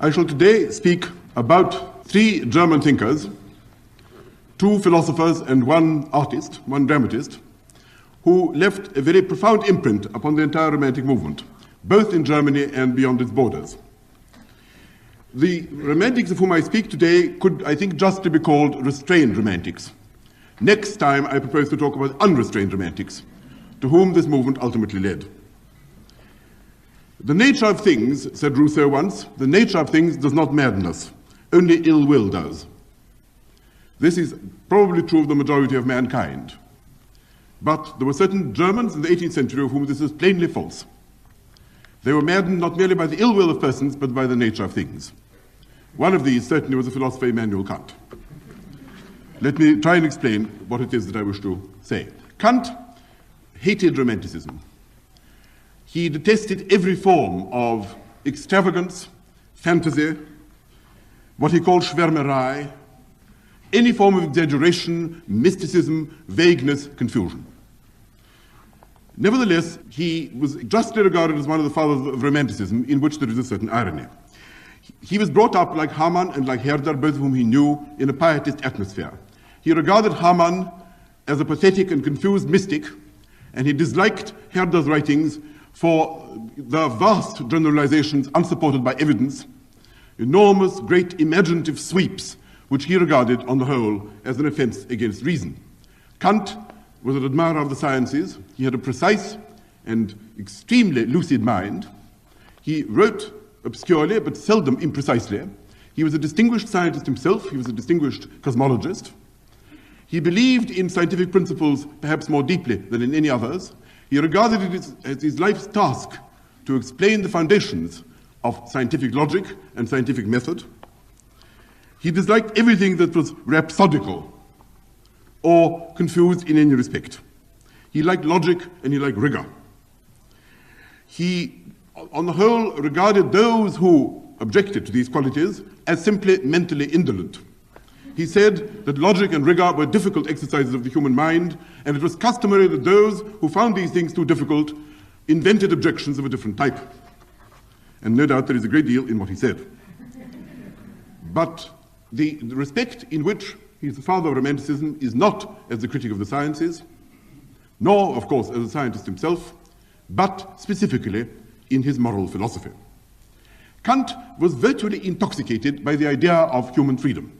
I shall today speak about three German thinkers, two philosophers and one artist, one dramatist, who left a very profound imprint upon the entire Romantic movement, both in Germany and beyond its borders. The Romantics of whom I speak today could, I think, justly be called restrained Romantics. Next time I propose to talk about unrestrained Romantics, to whom this movement ultimately led. The nature of things, said Rousseau once, the nature of things does not madden us, only ill will does. This is probably true of the majority of mankind. But there were certain Germans in the 18th century of whom this is plainly false. They were maddened not merely by the ill will of persons, but by the nature of things. One of these certainly was the philosopher Immanuel Kant. Let me try and explain what it is that I wish to say. Kant hated Romanticism. He detested every form of extravagance, fantasy, what he called Schwärmerei, any form of exaggeration, mysticism, vagueness, confusion. Nevertheless, he was justly regarded as one of the fathers of Romanticism, in which there is a certain irony. He was brought up like Hamann and like Herder, both of whom he knew, in a pietist atmosphere. He regarded Hamann as a pathetic and confused mystic, and he disliked Herder's writings for the vast generalizations unsupported by evidence, enormous, great imaginative sweeps, which he regarded on the whole as an offense against reason. Kant was an admirer of the sciences. He had a precise and extremely lucid mind. He wrote obscurely but seldom imprecisely. He was a distinguished scientist himself. He was a distinguished cosmologist. He believed in scientific principles perhaps more deeply than in any others. He regarded it as his life's task to explain the foundations of scientific logic and scientific method. He disliked everything that was rhapsodical or confused in any respect. He liked logic and he liked rigor. He, on the whole, regarded those who objected to these qualities as simply mentally indolent. He said that logic and rigor were difficult exercises of the human mind, and it was customary that those who found these things too difficult invented objections of a different type. And no doubt there is a great deal in what he said. But the respect in which he is the father of Romanticism is not as the critic of the sciences, nor, of course, as a scientist himself, but specifically in his moral philosophy. Kant was virtually intoxicated by the idea of human freedom.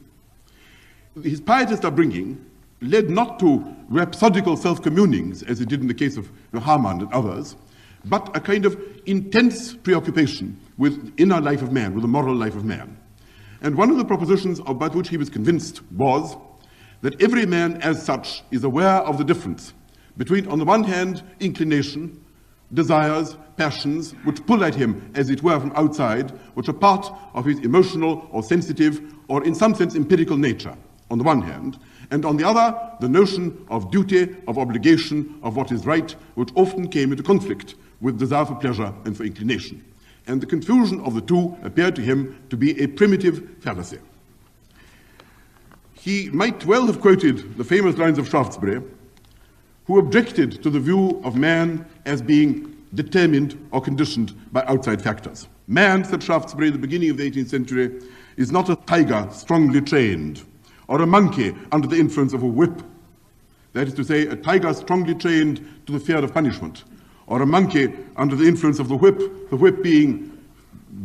His pietist upbringing led not to rhapsodical self-communings, as it did in the case of Hamann and others, but a kind of intense preoccupation with the inner life of man, with the moral life of man. And one of the propositions about which he was convinced was that every man as such is aware of the difference between, on the one hand, inclination, desires, passions, which pull at him, as it were, from outside, which are part of his emotional or sensitive or, in some sense, empirical nature, on the one hand, and on the other, the notion of duty, of obligation, of what is right, which often came into conflict with desire for pleasure and for inclination. And the confusion of the two appeared to him to be a primitive fallacy. He might well have quoted the famous lines of Shaftesbury, who objected to the view of man as being determined or conditioned by outside factors. Man, said Shaftesbury at the beginning of the 18th century, is not a tiger strongly trained, or a monkey under the influence of a whip. That is to say, a tiger strongly trained to the fear of punishment, or a monkey under the influence of the whip being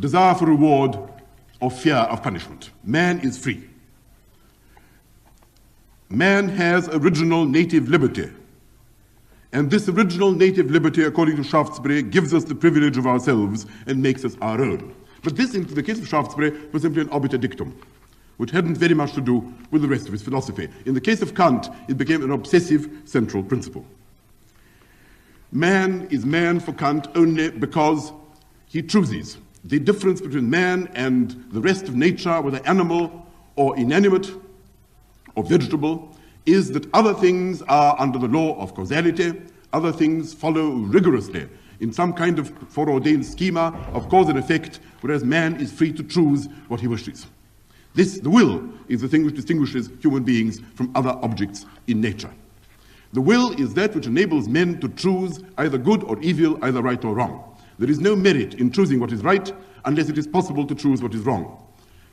desire for reward or fear of punishment. Man is free. Man has original native liberty. And this original native liberty, according to Shaftesbury, gives us the privilege of ourselves and makes us our own. But this, in the case of Shaftesbury, was simply an obiter dictum, which hadn't very much to do with the rest of his philosophy. In the case of Kant, it became an obsessive central principle. Man is man for Kant only because he chooses. The difference between man and the rest of nature, whether animal or inanimate or vegetable, is that other things are under the law of causality, other things follow rigorously in some kind of foreordained schema of cause and effect, whereas man is free to choose what he wishes. This, the will, is the thing which distinguishes human beings from other objects in nature. The will is that which enables men to choose either good or evil, either right or wrong. There is no merit in choosing what is right unless it is possible to choose what is wrong.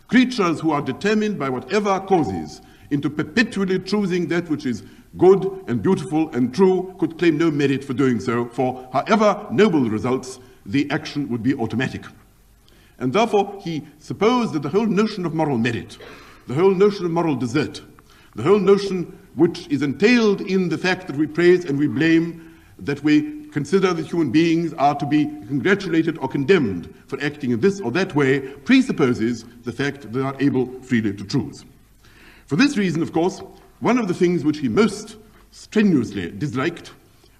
Creatures who are determined by whatever causes into perpetually choosing that which is good and beautiful and true could claim no merit for doing so, for however noble the results, the action would be automatic. And therefore he supposed that the whole notion of moral merit, the whole notion of moral desert, the whole notion which is entailed in the fact that we praise and we blame, that we consider that human beings are to be congratulated or condemned for acting in this or that way, presupposes the fact that they are able freely to choose. For this reason, of course, one of the things which he most strenuously disliked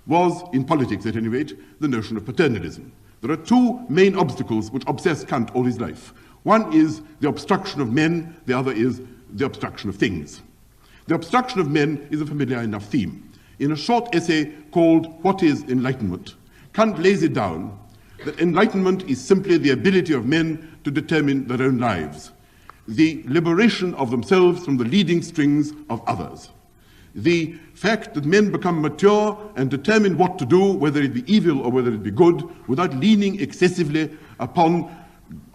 was, in politics at any rate, the notion of paternalism. There are two main obstacles which obsess Kant all his life. One is the obstruction of men, the other is the obstruction of things. The obstruction of men is a familiar enough theme. In a short essay called What is Enlightenment?, Kant lays it down that enlightenment is simply the ability of men to determine their own lives, the liberation of themselves from the leading strings of others, the fact that men become mature and determine what to do, whether it be evil or whether it be good, without leaning excessively upon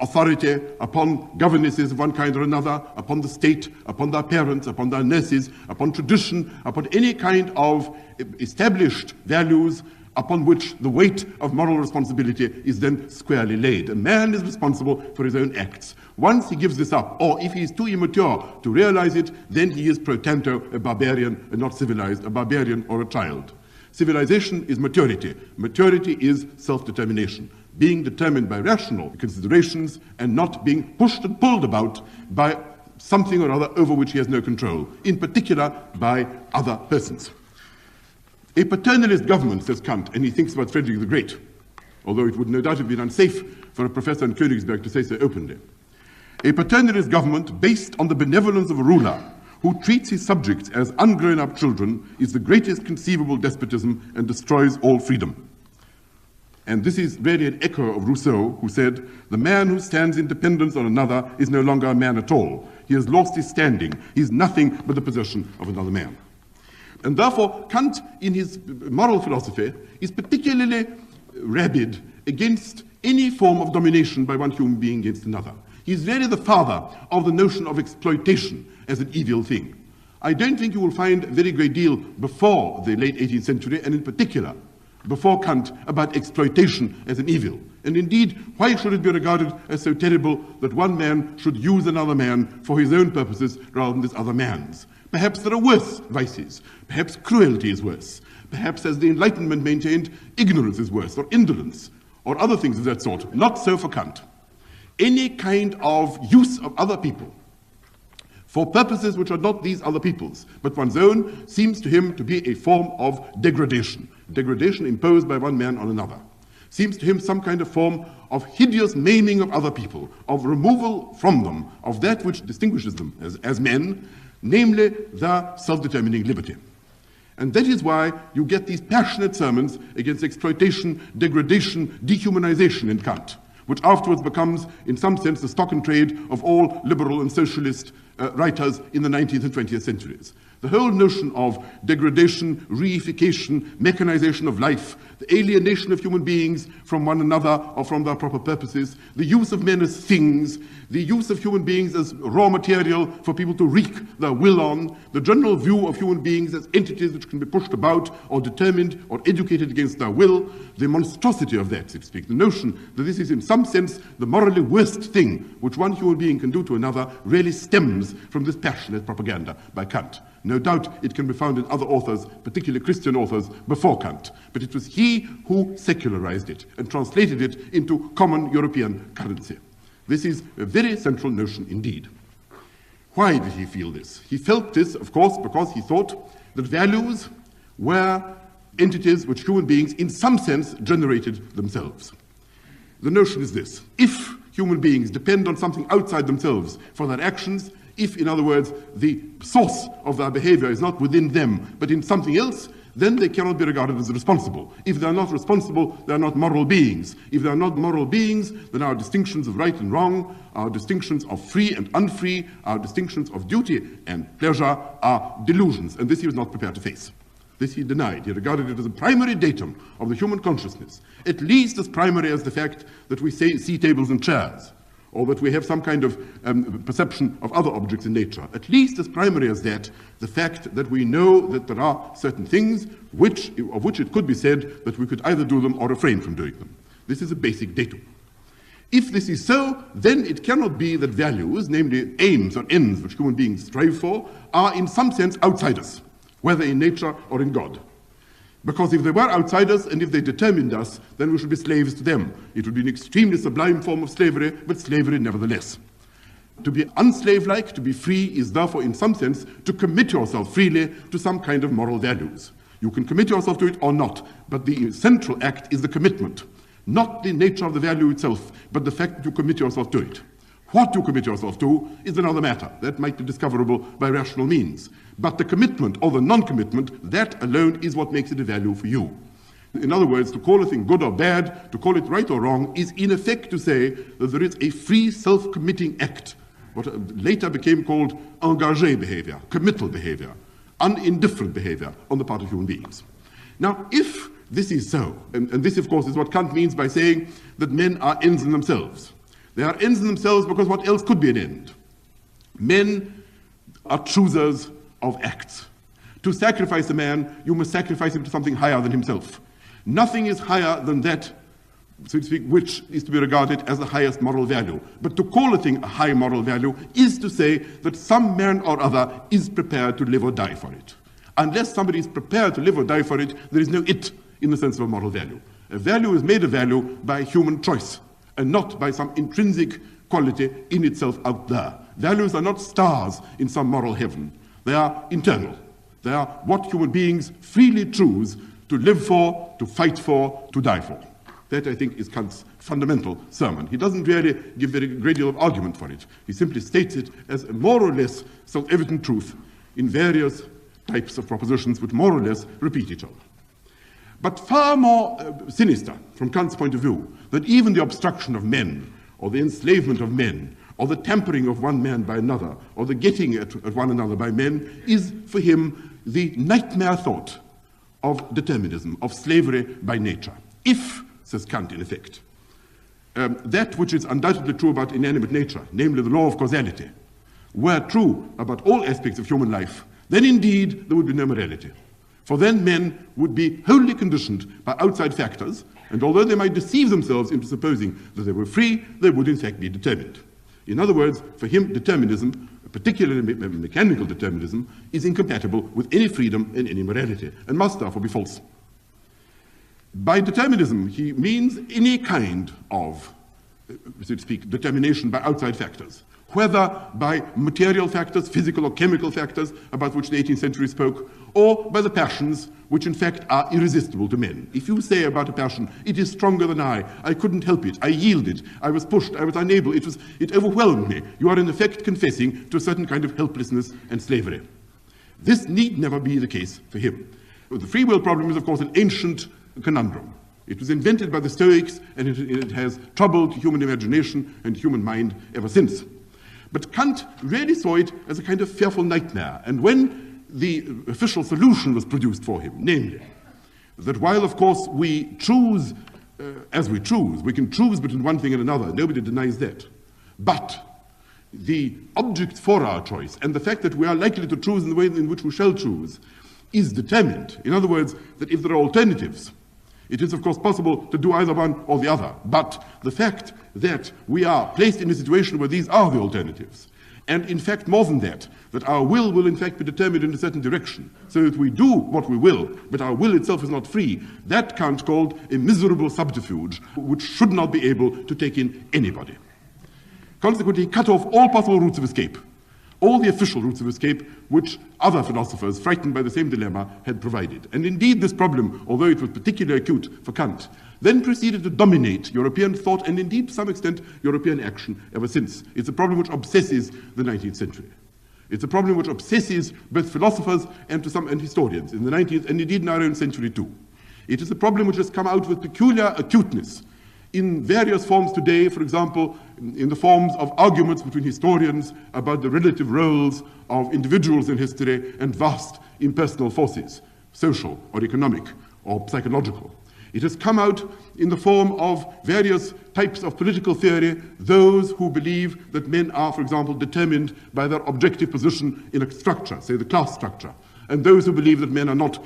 authority, upon governesses of one kind or another, upon the state, upon their parents, upon their nurses, upon tradition, upon any kind of established values upon which the weight of moral responsibility is then squarely laid. A man is responsible for his own acts. Once he gives this up, or if he is too immature to realize it, then he is pro tanto a barbarian and not civilized, a barbarian or a child. Civilization is maturity. Maturity is self-determination, being determined by rational considerations and not being pushed and pulled about by something or other over which he has no control, in particular by other persons. A paternalist government, says Kant, and he thinks about Frederick the Great, although it would no doubt have been unsafe for a professor in Königsberg to say so openly. A paternalist government based on the benevolence of a ruler who treats his subjects as ungrown-up children is the greatest conceivable despotism and destroys all freedom. And this is really an echo of Rousseau, who said, the man who stands in dependence on another is no longer a man at all. He has lost his standing. He is nothing but the possession of another man. And therefore, Kant, in his moral philosophy, is particularly rabid against any form of domination by one human being against another. He's really the father of the notion of exploitation as an evil thing. I don't think you will find a very great deal before the late 18th century, and in particular, before Kant, about exploitation as an evil. And indeed, why should it be regarded as so terrible that one man should use another man for his own purposes rather than this other man's? Perhaps there are worse vices. Perhaps cruelty is worse. Perhaps, as the Enlightenment maintained, ignorance is worse, or indolence, or other things of that sort. Not so for Kant. Any kind of use of other people for purposes which are not these other people's, but one's own, seems to him to be a form of degradation. Degradation imposed by one man on another. Seems to him some kind of form of hideous maiming of other people, of removal from them of that which distinguishes them as men, namely their self-determining liberty. And that is why you get these passionate sermons against exploitation, degradation, dehumanization in Kant, which afterwards becomes, in some sense, the stock and trade of all liberal and socialist writers in the 19th and 20th centuries. The whole notion of degradation, reification, mechanization of life, the alienation of human beings from one another or from their proper purposes, the use of men as things, the use of human beings as raw material for people to wreak their will on, the general view of human beings as entities which can be pushed about or determined or educated against their will, the monstrosity of that, so to speak, the notion that this is in some sense the morally worst thing which one human being can do to another really stems from this passionate propaganda by Kant. No doubt it can be found in other authors, particularly Christian authors, before Kant. But it was he who secularized it and translated it into common European currency. This is a very central notion indeed. Why did he feel this? He felt this, of course, because he thought that values were entities which human beings, in some sense, generated themselves. The notion is this: if human beings depend on something outside themselves for their actions, if, in other words, the source of their behavior is not within them, but in something else, then they cannot be regarded as responsible. If they are not responsible, they are not moral beings. If they are not moral beings, then our distinctions of right and wrong, our distinctions of free and unfree, our distinctions of duty and pleasure are delusions, and this he was not prepared to face. This he denied. He regarded it as a primary datum of the human consciousness, at least as primary as the fact that we see tables and chairs, or that we have some kind of perception of other objects in nature. At least as primary as that, the fact that we know that there are certain things of which it could be said that we could either do them or refrain from doing them. This is a basic datum. If this is so, then it cannot be that values, namely aims or ends which human beings strive for, are in some sense outsiders, whether in nature or in God. Because if they were outsiders and if they determined us, then we should be slaves to them. It would be an extremely sublime form of slavery, but slavery nevertheless. To be unslave-like, to be free, is therefore in some sense to commit yourself freely to some kind of moral values. You can commit yourself to it or not, but the central act is the commitment. Not the nature of the value itself, but the fact that you commit yourself to it. What you commit yourself to is another matter. That might be discoverable by rational means. But the commitment or the non-commitment, that alone is what makes it a value for you. In other words, to call a thing good or bad, to call it right or wrong, is in effect to say that there is a free self-committing act, what later became called engagé behavior, committal behavior, unindifferent behavior on the part of human beings. Now, if this is so, and this of course is what Kant means by saying that men are ends in themselves. They are ends in themselves because what else could be an end? Men are choosers of acts. To sacrifice a man, you must sacrifice him to something higher than himself. Nothing is higher than that, so to speak, which is to be regarded as the highest moral value. But to call a thing a high moral value is to say that some man or other is prepared to live or die for it. Unless somebody is prepared to live or die for it, there is no it in the sense of a moral value. A value is made a value by human choice, and not by some intrinsic quality in itself out there. Values are not stars in some moral heaven. They are internal. They are what human beings freely choose to live for, to fight for, to die for. That, I think, is Kant's fundamental sermon. He doesn't really give a great deal of argument for it. He simply states it as a more or less self-evident truth in various types of propositions which more or less repeat each other. But far more sinister, from Kant's point of view, that even the obstruction of men, or the enslavement of men, or the tampering of one man by another, or the getting at one another by men, is for him the nightmare thought of determinism, of slavery by nature. If, says Kant in effect, that which is undoubtedly true about inanimate nature, namely the law of causality, were true about all aspects of human life, then indeed there would be no morality. For then men would be wholly conditioned by outside factors, and although they might deceive themselves into supposing that they were free, they would in fact be determined. In other words, for him, determinism, particularly mechanical determinism, is incompatible with any freedom and any morality, and must therefore be false. By determinism, he means any kind of, so to speak, determination by outside factors, whether by material factors, physical or chemical factors, about which the 18th century spoke, or by the passions, which in fact are irresistible to men. If you say about a passion, it is stronger than I couldn't help it, I yielded, I was pushed, I was unable, it overwhelmed me, you are in effect confessing to a certain kind of helplessness and slavery. This need never be the case for him. The free will problem is, of course, an ancient conundrum. It was invented by the Stoics, and it has troubled human imagination and human mind ever since. But Kant really saw it as a kind of fearful nightmare. And when the official solution was produced for him, namely, that while, of course, we choose as we choose, we can choose between one thing and another, nobody denies that. But the object for our choice, and the fact that we are likely to choose in the way in which we shall choose, is determined. In other words, that if there are alternatives, it is, of course, possible to do either one or the other. But the fact that we are placed in a situation where these are the alternatives, and in fact, more than that our will in fact be determined in a certain direction, so that we do what we will, but our will itself is not free, that Kant called a miserable subterfuge, which should not be able to take in anybody. Consequently, he cut off all possible routes of escape, all the official routes of escape which other philosophers, frightened by the same dilemma, had provided. And indeed this problem, although it was particularly acute for Kant, then proceeded to dominate European thought and indeed to some extent European action ever since. It's a problem which obsesses the 19th century. It's a problem which obsesses both philosophers and historians in the 19th and indeed in our own century too. It is a problem which has come out with peculiar acuteness in various forms today, for example, in the forms of arguments between historians about the relative roles of individuals in history and vast impersonal forces. social or economic or psychological. It has come out in the form of various types of political theory, those who believe that men are, for example, determined by their objective position in a structure, say the class structure, and those who believe that men are not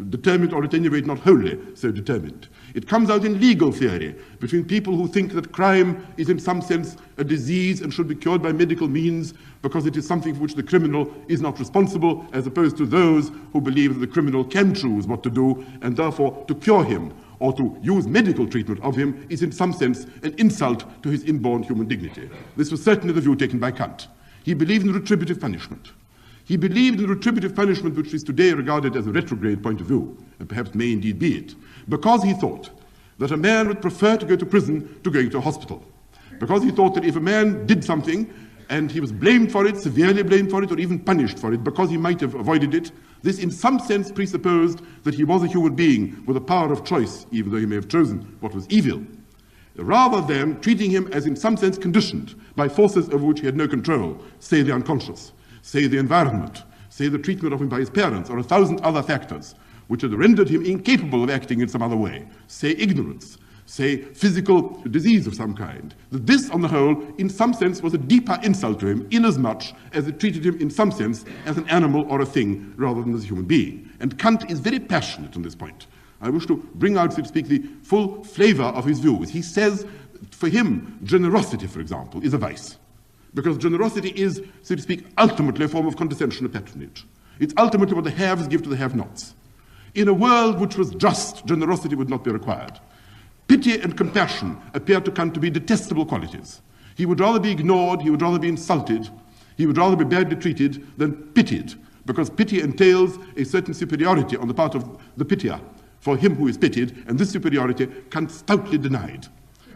determined, or at any rate not wholly so determined. It comes out in legal theory between people who think that crime is in some sense a disease and should be cured by medical means because it is something for which the criminal is not responsible, as opposed to those who believe that the criminal can choose what to do, and therefore to cure him or to use medical treatment of him is in some sense an insult to his inborn human dignity. This was certainly the view taken by Kant. He believed in retributive punishment. He believed in retributive punishment, which is today regarded as a retrograde point of view, and perhaps may indeed be it, because he thought that a man would prefer to go to prison to going to a hospital. Because he thought that if a man did something and he was blamed for it, severely blamed for it, or even punished for it, because he might have avoided it, this in some sense presupposed that he was a human being with a power of choice, even though he may have chosen what was evil, rather than treating him as in some sense conditioned by forces over which he had no control, say the unconscious, say the environment, say the treatment of him by his parents, or 1,000 other factors which had rendered him incapable of acting in some other way, say ignorance, say physical disease of some kind. That this, on the whole, in some sense was a deeper insult to him, inasmuch as it treated him in some sense as an animal or a thing rather than as a human being. And Kant is very passionate on this point. I wish to bring out, so to speak, the full flavor of his views. He says, for him, generosity, for example, is a vice. Because generosity is, so to speak, ultimately a form of condescension and patronage. It's ultimately what the haves give to the have-nots. In a world which was just, generosity would not be required. Pity and compassion appear to Kant to be detestable qualities. He would rather be ignored, he would rather be insulted, he would rather be badly treated than pitied, because pity entails a certain superiority on the part of the pitier for him who is pitied, and this superiority Kant stoutly denied.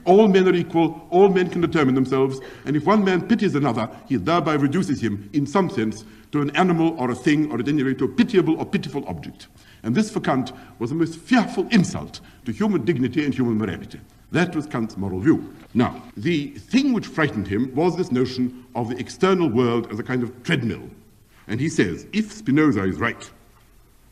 All men are equal, all men can determine themselves, and if one man pities another, he thereby reduces him, in some sense, to an animal or a thing, or at any rate to a pitiable or pitiful object. And this, for Kant, was a most fearful insult to human dignity and human morality. That was Kant's moral view. Now, the thing which frightened him was this notion of the external world as a kind of treadmill. And he says, if Spinoza is right,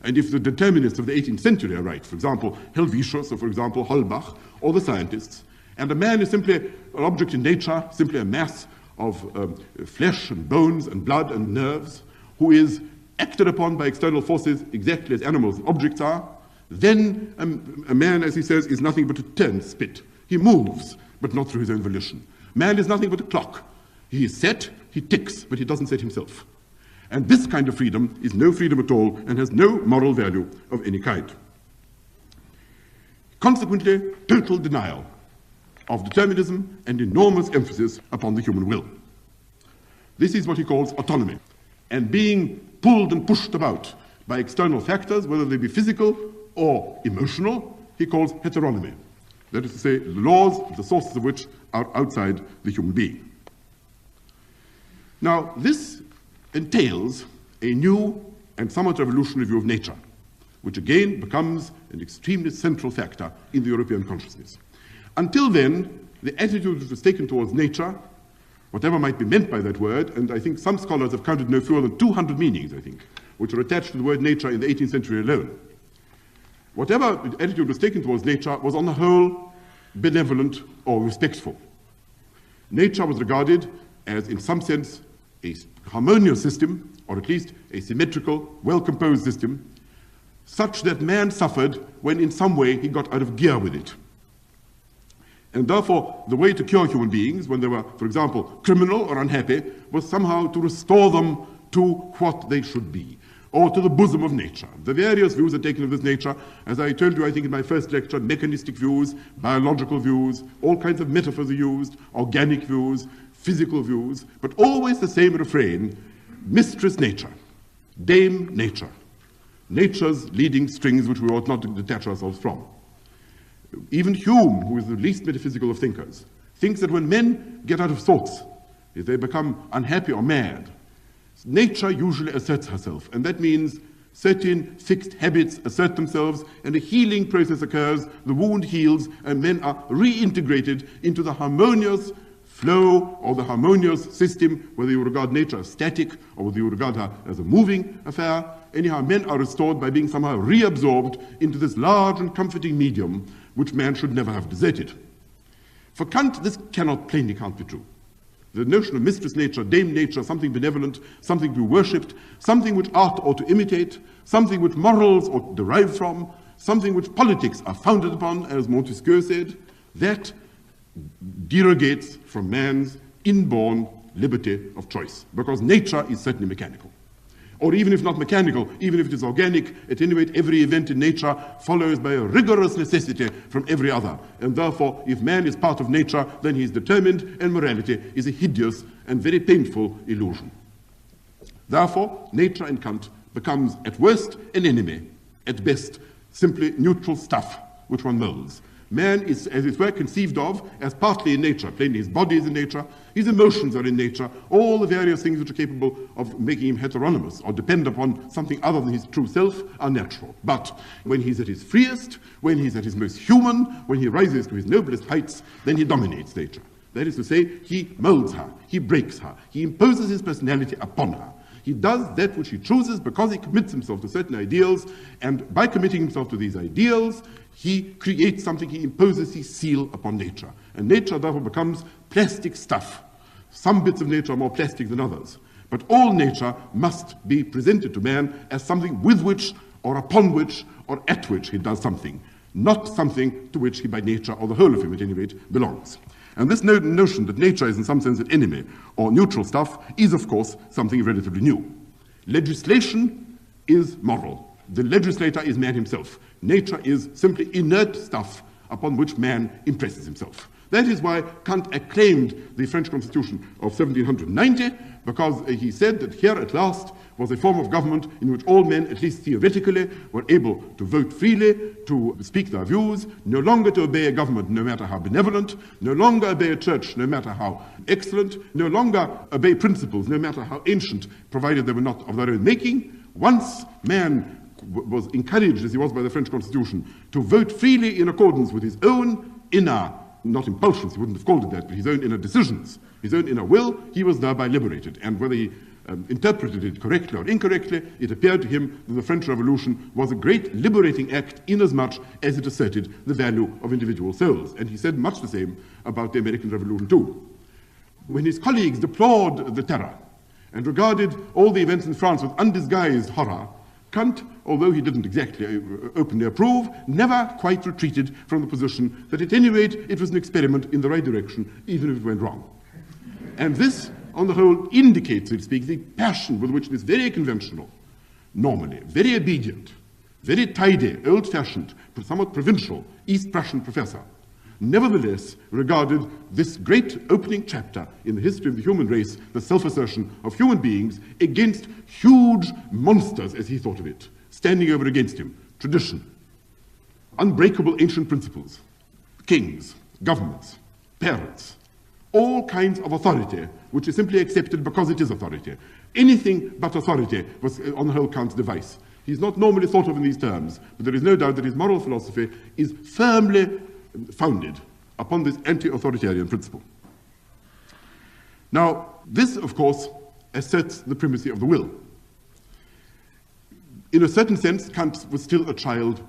and if the determinists of the 18th century are right, for example, Helvetius, or for example, Holbach, or the scientists, and a man is simply an object in nature, simply a mass of flesh and bones and blood and nerves, who is acted upon by external forces exactly as animals and objects are, then a man, as he says, is nothing but a turned spit. He moves, but not through his own volition. Man is nothing but a clock. He is set, he ticks, but he doesn't set himself. And this kind of freedom is no freedom at all and has no moral value of any kind. Consequently, total denial of determinism and enormous emphasis upon the human will. This is what he calls autonomy. And being pulled and pushed about by external factors, whether they be physical or emotional, he calls heteronomy. That is to say, the laws, the sources of which are outside the human being. Now, this entails a new and somewhat revolutionary view of nature, which again becomes an extremely central factor in the European consciousness. Until then, the attitude which was taken towards nature, whatever might be meant by that word, and I think some scholars have counted no fewer than 200 meanings, I think, which are attached to the word nature in the 18th century alone. Whatever attitude was taken towards nature was on the whole benevolent or respectful. Nature was regarded as, in some sense, a harmonious system, or at least a symmetrical, well-composed system, such that man suffered when in some way he got out of gear with it. And therefore, the way to cure human beings, when they were, for example, criminal or unhappy, was somehow to restore them to what they should be, or to the bosom of nature. The various views are taken of this nature, as I told you, I think, in my first lecture, mechanistic views, biological views, all kinds of metaphors are used, organic views, physical views, but always the same refrain: mistress nature, dame nature, nature's leading strings which we ought not to detach ourselves from. Even Hume, who is the least metaphysical of thinkers, thinks that when men get out of sorts, if they become unhappy or mad, nature usually asserts herself, and that means certain fixed habits assert themselves, and a healing process occurs, the wound heals, and men are reintegrated into the harmonious, flow or the harmonious system, whether you regard nature as static or whether you regard her as a moving affair. Anyhow, men are restored by being somehow reabsorbed into this large and comforting medium which man should never have deserted. For Kant, this plainly can't be true. The notion of mistress nature, dame nature, something benevolent, something to be worshipped, something which art ought to imitate, something which morals ought to derive from, something which politics are founded upon, as Montesquieu said, that derogates from man's inborn liberty of choice, because nature is certainly mechanical. Or even if not mechanical, even if it is organic, at any rate, every event in nature follows by a rigorous necessity from every other. And therefore, if man is part of nature, then he is determined, and morality is a hideous and very painful illusion. Therefore, nature in Kant becomes at worst an enemy, at best simply neutral stuff which one molds. Man is, as it were, conceived of as partly in nature. Plainly, his body is in nature, his emotions are in nature, all the various things which are capable of making him heteronymous or depend upon something other than his true self are natural. But when he's at his freest, when he's at his most human, when he rises to his noblest heights, then he dominates nature. That is to say, he molds her, he breaks her, he imposes his personality upon her. He does that which he chooses because he commits himself to certain ideals, and by committing himself to these ideals, he creates something, he imposes his seal upon nature. And nature therefore becomes plastic stuff. Some bits of nature are more plastic than others. But all nature must be presented to man as something with which, or upon which, or at which he does something, not something to which he by nature, or the whole of him at any rate, belongs. And this notion that nature is in some sense an enemy or neutral stuff is, of course, something relatively new. Legislation is moral. The legislator is man himself. Nature is simply inert stuff upon which man impresses himself. That is why Kant acclaimed the French Constitution of 1790, because he said that here at last was a form of government in which all men, at least theoretically, were able to vote freely, to speak their views, no longer to obey a government no matter how benevolent, no longer obey a church no matter how excellent, no longer obey principles no matter how ancient, provided they were not of their own making. Once man was encouraged, as he was by the French Constitution, to vote freely in accordance with his own inner, not impulsions, he wouldn't have called it that, but his own inner decisions, his own inner will, he was thereby liberated. And whether he interpreted it correctly or incorrectly, it appeared to him that the French Revolution was a great liberating act inasmuch as it asserted the value of individual souls. And he said much the same about the American Revolution too. When his colleagues deplored the terror and regarded all the events in France with undisguised horror, Kant, although he didn't exactly openly approve, never quite retreated from the position that at any rate it was an experiment in the right direction, even if it went wrong. And this, on the whole, indicates, so to speak, the passion with which this very conventional, normally, very obedient, very tidy, old-fashioned, somewhat provincial East Prussian professor nevertheless regarded this great opening chapter in the history of the human race, the self-assertion of human beings, against huge monsters, as he thought of it, standing over against him. Tradition, unbreakable ancient principles, kings, governments, parents, all kinds of authority, which is simply accepted because it is authority. Anything but authority was, on the whole, Kant's device. He's not normally thought of in these terms, but there is no doubt that his moral philosophy is firmly founded upon this anti-authoritarian principle. Now, this, of course, asserts the primacy of the will. In a certain sense, Kant was still a child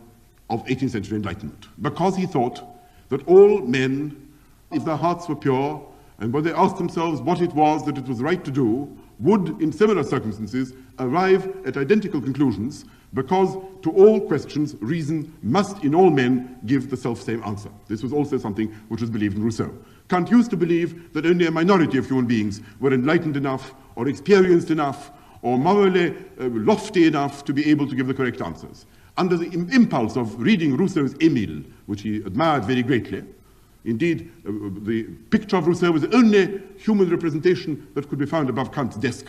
of 18th century Enlightenment, because he thought that all men, if their hearts were pure, and when they asked themselves what it was that it was right to do, would, in similar circumstances, arrive at identical conclusions, because to all questions, reason must in all men give the self-same answer. This was also something which was believed in Rousseau. Kant used to believe that only a minority of human beings were enlightened enough, or experienced enough, or morally lofty enough to be able to give the correct answers. Under the impulse of reading Rousseau's Émile, which he admired very greatly, indeed, the picture of Rousseau was the only human representation that could be found above Kant's desk.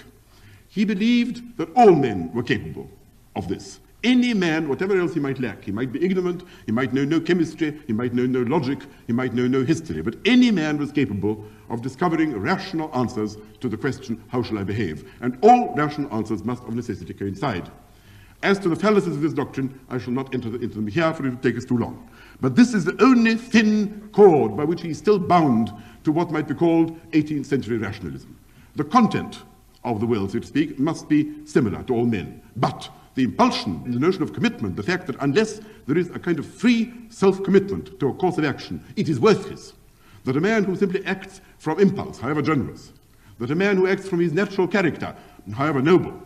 He believed that all men were capable of this. Any man, whatever else he might lack, he might be ignorant, he might know no chemistry, he might know no logic, he might know no history, but any man was capable of discovering rational answers to the question, how shall I behave? And all rational answers must of necessity coincide. As to the fallacies of this doctrine, I shall not enter into them here, for it would take us too long. But this is the only thin cord by which he is still bound to what might be called 18th century rationalism. The content of the will, so to speak, must be similar to all men. But the impulsion, the notion of commitment, the fact that unless there is a kind of free self-commitment to a course of action, it is worthless. That a man who simply acts from impulse, however generous, that a man who acts from his natural character, however noble,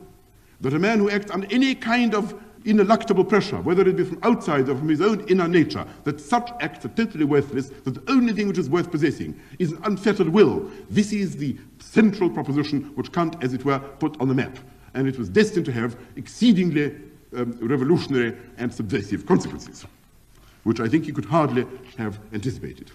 that a man who acts on any kind of ineluctable pressure, whether it be from outside or from his own inner nature, that such acts are totally worthless, that the only thing which is worth possessing is an unfettered will. This is the central proposition which Kant, as it were, put on the map. And it was destined to have exceedingly revolutionary and subversive consequences, which I think he could hardly have anticipated.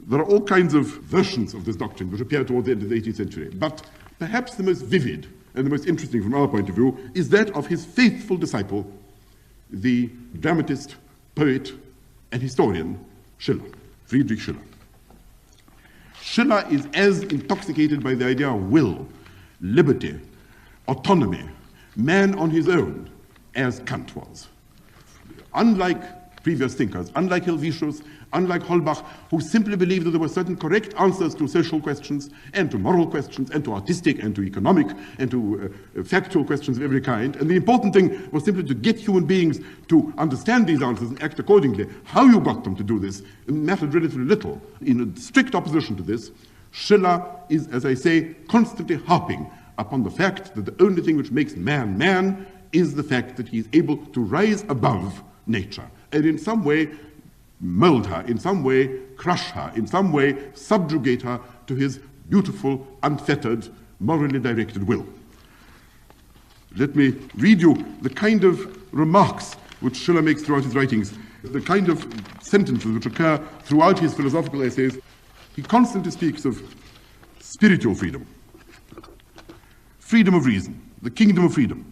There are all kinds of versions of this doctrine which appear toward the end of the 18th century, but perhaps the most vivid and the most interesting from our point of view is that of his faithful disciple, the dramatist, poet, and historian Schiller, Friedrich Schiller. Schiller is as intoxicated by the idea of will, liberty, autonomy, man on his own, as Kant was. Unlike previous thinkers, unlike Helvetius, unlike Holbach, who simply believed that there were certain correct answers to social questions and to moral questions and to artistic and to economic and to factual questions of every kind. And the important thing was simply to get human beings to understand these answers and act accordingly. How you got them to do this mattered relatively little. In strict opposition to this, Schiller is, as I say, constantly harping upon the fact that the only thing which makes man man is the fact that he is able to rise above nature and in some way mold her, in some way crush her, in some way subjugate her to his beautiful, unfettered, morally directed will. Let me read you the kind of remarks which Schiller makes throughout his writings, the kind of sentences which occur throughout his philosophical essays. He constantly speaks of spiritual freedom, freedom of reason, the kingdom of freedom,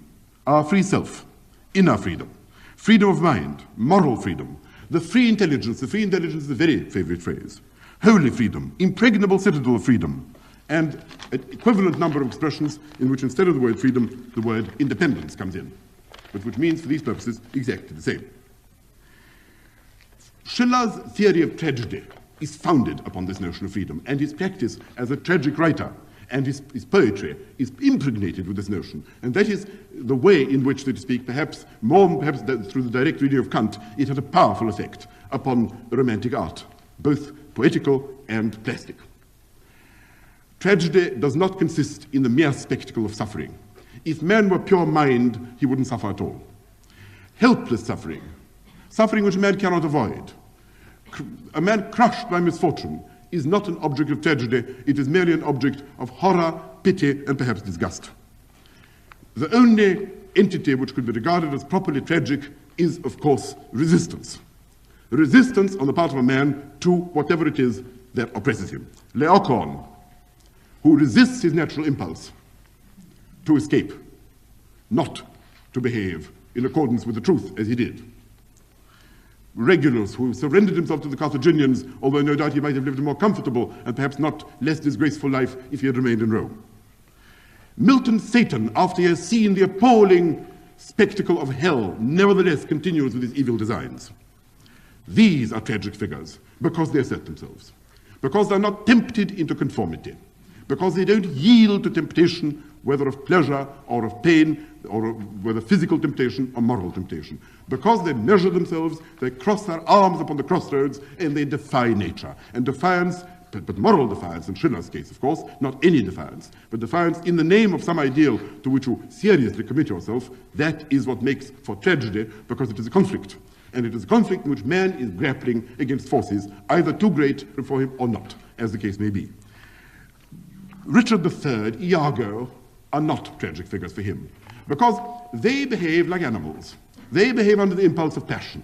our free self, inner freedom, freedom of mind, moral freedom, the free intelligence is a very favorite phrase, holy freedom, impregnable citadel of freedom, and an equivalent number of expressions in which instead of the word freedom, the word independence comes in, but which means for these purposes exactly the same. Schiller's theory of tragedy is founded upon this notion of freedom, and his practice as a tragic writer and his poetry is impregnated with this notion. And that is the way in which, so to speak, perhaps through the direct reading of Kant, it had a powerful effect upon romantic art, both poetical and plastic. Tragedy does not consist in the mere spectacle of suffering. If man were pure mind, he wouldn't suffer at all. Helpless suffering, suffering which man cannot avoid, a man crushed by misfortune, is not an object of tragedy, it is merely an object of horror, pity, and perhaps disgust. The only entity which could be regarded as properly tragic is, of course, resistance. Resistance on the part of a man to whatever it is that oppresses him. Laocoon, who resists his natural impulse to escape, not to behave in accordance with the truth as he did. Regulus, who surrendered himself to the Carthaginians, although no doubt he might have lived a more comfortable and perhaps not less disgraceful life if he had remained in Rome. Milton's Satan, after he has seen the appalling spectacle of hell, nevertheless continues with his evil designs. These are tragic figures because they assert themselves, because they're not tempted into conformity, because they don't yield to temptation, whether of pleasure or of pain, or whether physical temptation or moral temptation. Because they measure themselves, they cross their arms upon the crossroads, and they defy nature. And defiance, but moral defiance in Schiller's case, of course, not any defiance, but defiance in the name of some ideal to which you seriously commit yourself, that is what makes for tragedy, because it is a conflict. And it is a conflict in which man is grappling against forces, either too great for him or not, as the case may be. Richard III, Iago, are not tragic figures for him, because they behave like animals. They behave under the impulse of passion.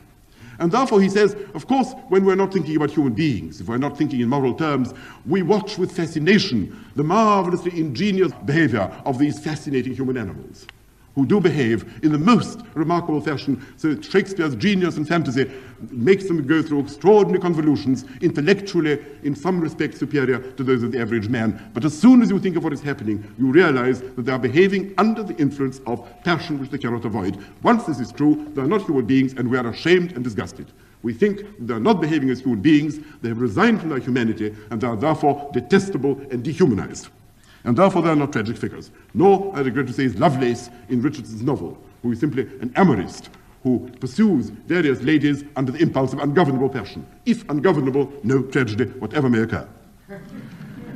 And therefore, he says, of course, when we're not thinking about human beings, if we're not thinking in moral terms, we watch with fascination the marvelously ingenious behavior of these fascinating human animals. who do behave in the most remarkable fashion, so that Shakespeare's genius and fantasy makes them go through extraordinary convolutions, intellectually, in some respects, superior to those of the average man. But as soon as you think of what is happening, you realize that they are behaving under the influence of passion which they cannot avoid. Once this is true, they are not human beings, and we are ashamed and disgusted. We think they are not behaving as human beings, they have resigned from their humanity, and they are therefore detestable and dehumanized. And therefore they are not tragic figures. Nor, I regret to say, is Lovelace in Richardson's novel, who is simply an amorist who pursues various ladies under the impulse of ungovernable passion. If ungovernable, no tragedy whatever may occur.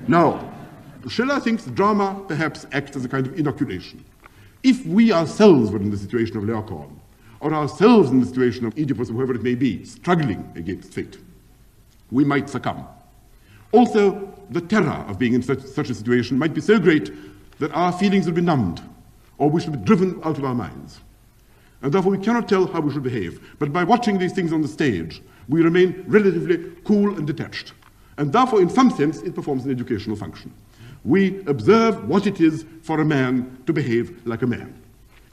Now, Schiller thinks drama perhaps acts as a kind of inoculation. If we ourselves were in the situation of Laocoon, or ourselves in the situation of Oedipus, or whoever it may be, struggling against fate, we might succumb. Also, the terror of being in such a situation might be so great that our feelings will be numbed, or we should be driven out of our minds. And therefore we cannot tell how we should behave. But by watching these things on the stage, we remain relatively cool and detached. And therefore, in some sense, it performs an educational function. We observe what it is for a man to behave like a man.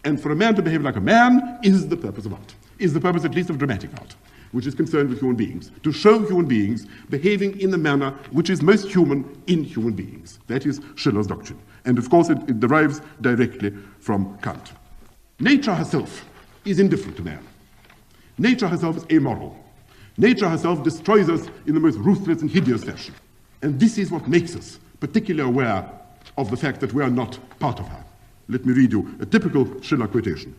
And for a man to behave like a man is the purpose of art, is the purpose at least of dramatic art, which is concerned with human beings, to show human beings behaving in the manner which is most human in human beings. That is Schiller's doctrine. And of course it derives directly from Kant. Nature herself is indifferent to man. Nature herself is amoral. Nature herself destroys us in the most ruthless and hideous fashion. And this is what makes us particularly aware of the fact that we are not part of her. Let me read you a typical Schiller quotation.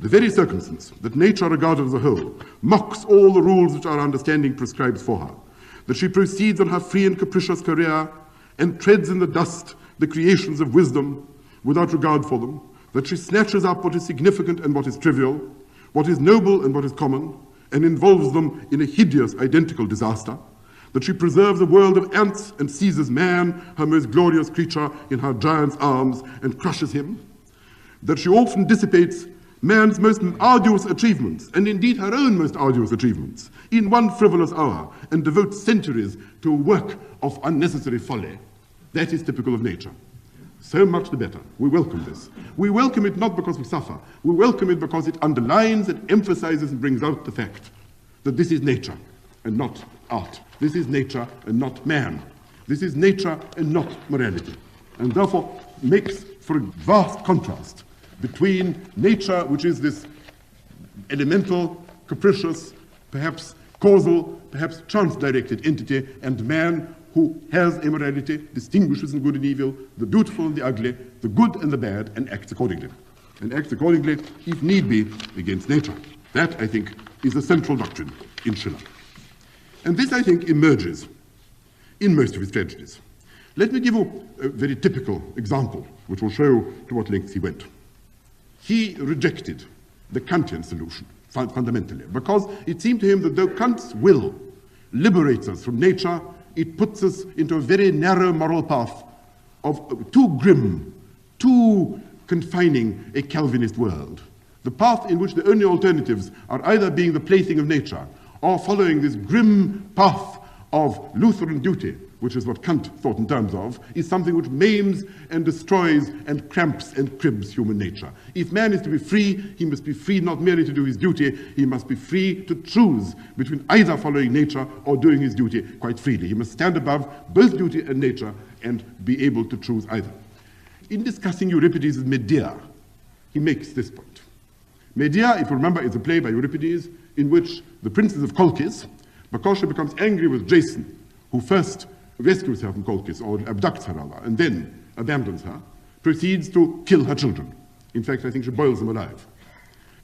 The very circumstance that nature regarded as a whole mocks all the rules which our understanding prescribes for her, that she proceeds on her free and capricious career and treads in the dust the creations of wisdom without regard for them, that she snatches up what is significant and what is trivial, what is noble and what is common, and involves them in a hideous identical disaster, that she preserves a world of ants and seizes man, her most glorious creature, in her giant's arms and crushes him, that she often dissipates man's most arduous achievements, and indeed her own most arduous achievements, in one frivolous hour, and devotes centuries to a work of unnecessary folly. That is typical of nature. So much the better. We welcome this. We welcome it not because we suffer. We welcome it because it underlines and emphasizes and brings out the fact that this is nature and not art. This is nature and not man. This is nature and not morality. And therefore makes for a vast contrast between nature, which is this elemental, capricious, perhaps causal, perhaps chance-directed entity, and man who has immorality, distinguishes in good and evil, the beautiful and the ugly, the good and the bad, and acts accordingly. And acts accordingly, if need be, against nature. That, I think, is the central doctrine in Schiller. And this, I think, emerges in most of his tragedies. Let me give you a very typical example, which will show to what lengths he went. He rejected the Kantian solution, fundamentally, because it seemed to him that though Kant's will liberates us from nature, it puts us into a very narrow moral path of too grim, too confining a Calvinist world. The path in which the only alternatives are either being the plaything of nature or following this grim path of Lutheran duty, which is what Kant thought in terms of, is something which maims and destroys and cramps and cribs human nature. If man is to be free, he must be free not merely to do his duty, he must be free to choose between either following nature or doing his duty quite freely. He must stand above both duty and nature and be able to choose either. In discussing Euripides' Medea, he makes this point. Medea, if you remember, is a play by Euripides in which the princess of Colchis, because she becomes angry with Jason, who first rescues her from Colchis, or abducts her rather, and then abandons her, proceeds to kill her children. In fact, I think she boils them alive.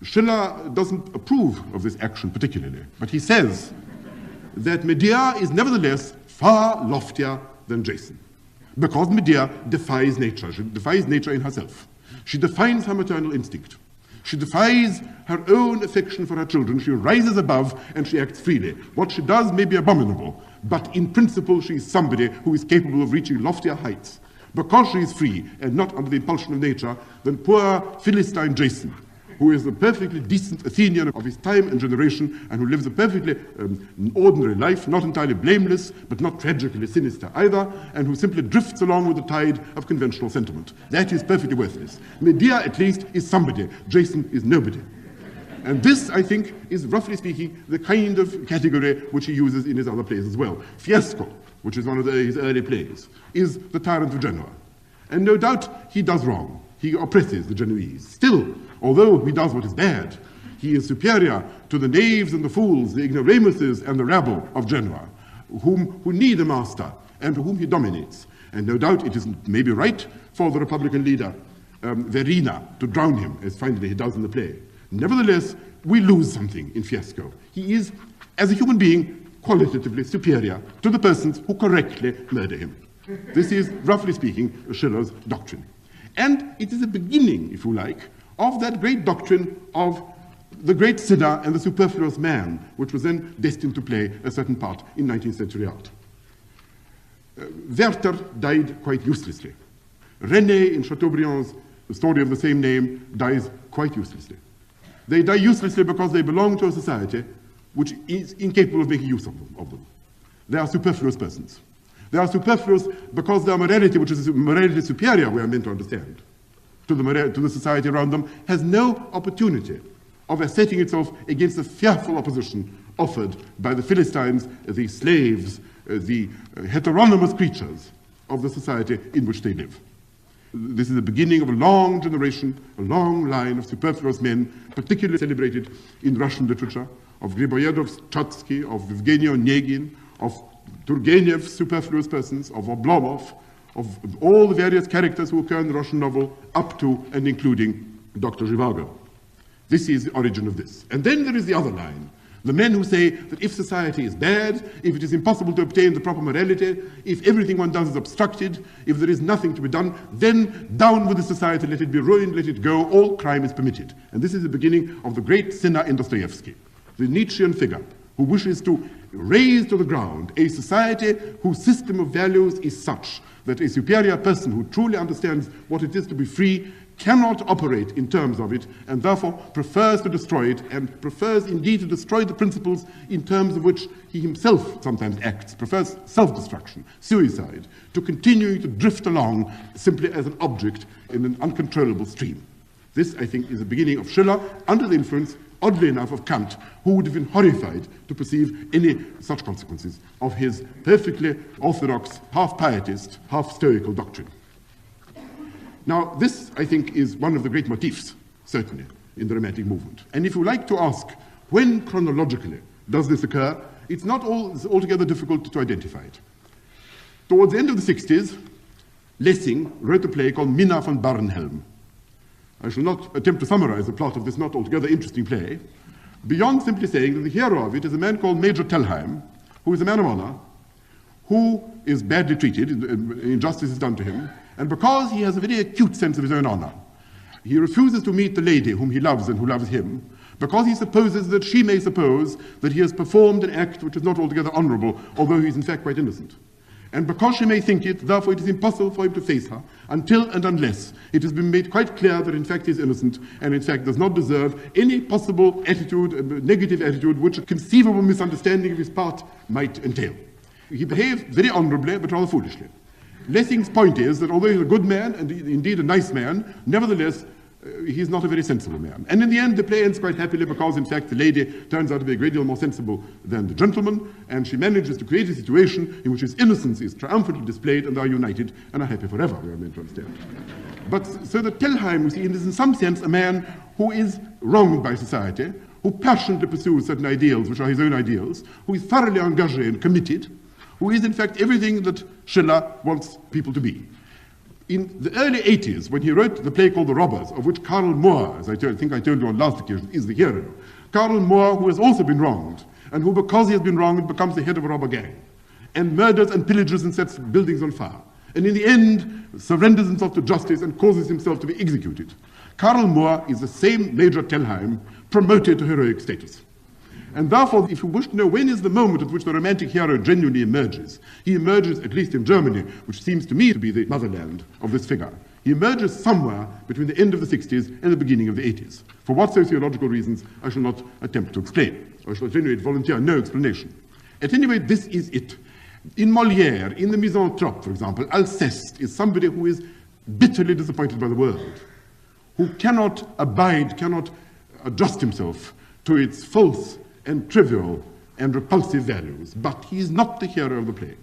Schiller doesn't approve of this action particularly, but he says that Medea is nevertheless far loftier than Jason, because Medea defies nature. She defies nature in herself. She defines her maternal instinct. She defies her own affection for her children. She rises above and she acts freely. What she does may be abominable, but in principle she is somebody who is capable of reaching loftier heights. Because she is free and not under the impulsion of nature, then poor Philistine Jason, who is a perfectly decent Athenian of his time and generation, and who lives a perfectly ordinary life, not entirely blameless, but not tragically sinister either, and who simply drifts along with the tide of conventional sentiment. That is perfectly worthless. Medea, at least, is somebody. Jason is nobody. And this, I think, is, roughly speaking, the kind of category which he uses in his other plays as well. Fiesco, which is one of his early plays, is the tyrant of Genoa. And no doubt he does wrong. He oppresses the Genoese. Still, although he does what is bad, he is superior to the knaves and the fools, the ignoramuses and the rabble of Genoa, who need a master and whom he dominates. And no doubt it is maybe right for the Republican leader, Verina, to drown him, as finally he does in the play. Nevertheless, we lose something in Fiesco. He is, as a human being, qualitatively superior to the persons who correctly murder him. This is, roughly speaking, Schiller's doctrine. And it is a beginning, if you like, of that great doctrine of the great sinner and the superfluous man, which was then destined to play a certain part in 19th century art. Werther died quite uselessly. René, in Chateaubriand's story of the same name, dies quite uselessly. They die uselessly because they belong to a society which is incapable of making use of them. They are superfluous persons. They are superfluous because their morality, which is morality superior, we are meant to understand, to the society around them, has no opportunity of asserting itself against the fearful opposition offered by the Philistines, the slaves, the heteronymous creatures of the society in which they live. This is the beginning of a long generation, a long line of superfluous men, particularly celebrated in Russian literature, of Griboyedov's Chatsky, of Evgeny Onegin, of Turgenev's superfluous persons, of Oblomov, of all the various characters who occur in the Russian novel, up to and including Dr. Zhivago. This is the origin of this. And then there is the other line. The men who say that if society is bad, if it is impossible to obtain the proper morality, if everything one does is obstructed, if there is nothing to be done, then down with the society, let it be ruined, let it go, all crime is permitted. And this is the beginning of the great sinner in Dostoevsky, the Nietzschean figure, who wishes to raise to the ground a society whose system of values is such that a superior person who truly understands what it is to be free cannot operate in terms of it, and therefore prefers to destroy it, and prefers indeed to destroy the principles in terms of which he himself sometimes acts, prefers self-destruction, suicide, to continuing to drift along simply as an object in an uncontrollable stream. This, I think, is the beginning of Schiller, under the influence, oddly enough, of Kant, who would have been horrified to perceive any such consequences of his perfectly orthodox, half-pietist, half-stoical doctrine. Now, this, I think, is one of the great motifs, certainly, in the Romantic movement. And if you like to ask, when chronologically does this occur, it's not altogether difficult to identify it. Towards the end of the 60s, Lessing wrote a play called Minna von Barnhelm. I shall not attempt to summarize the plot of this not altogether interesting play, beyond simply saying that the hero of it is a man called Major Telheim, who is a man of honor, who is badly treated, injustice is done to him, and because he has a very acute sense of his own honor, he refuses to meet the lady whom he loves and who loves him, because he supposes that she may suppose that he has performed an act which is not altogether honorable, although he is in fact quite innocent. And because she may think it, therefore it is impossible for him to face her until and unless it has been made quite clear that in fact he is innocent and in fact does not deserve any possible attitude, negative attitude, which a conceivable misunderstanding of his part might entail. He behaves very honorably but rather foolishly. Lessing's point is that although he's a good man and indeed a nice man, nevertheless he's not a very sensible man. And in the end, the play ends quite happily because, in fact, the lady turns out to be a great deal more sensible than the gentleman, and she manages to create a situation in which his innocence is triumphantly displayed, and they are united and are happy forever, we are meant to understand. But so that Telheim, you see, is in some sense a man who is wronged by society, who passionately pursues certain ideals which are his own ideals, who is thoroughly engagé and committed, who is, in fact, everything that Schiller wants people to be. In the early 80s, when he wrote the play called The Robbers, of which Karl Moor, as I think I told you on last occasion, is the hero. Karl Moor, who has also been wronged, and who, because he has been wronged, becomes the head of a robber gang, and murders and pillages and sets buildings on fire, and in the end surrenders himself to justice and causes himself to be executed. Karl Moor is the same Major Telheim promoted to heroic status. And therefore, if you wish to know when is the moment at which the romantic hero genuinely emerges, he emerges, at least in Germany, which seems to me to be the motherland of this figure. He emerges somewhere between the end of the 60s and the beginning of the 80s. For what sociological reasons, I shall not attempt to explain. I shall at any rate volunteer no explanation. At any rate, this is it. In Molière, in the Misanthrope, for example, Alceste is somebody who is bitterly disappointed by the world, who cannot abide, cannot adjust himself to its false and trivial and repulsive values. But he is not the hero of the play.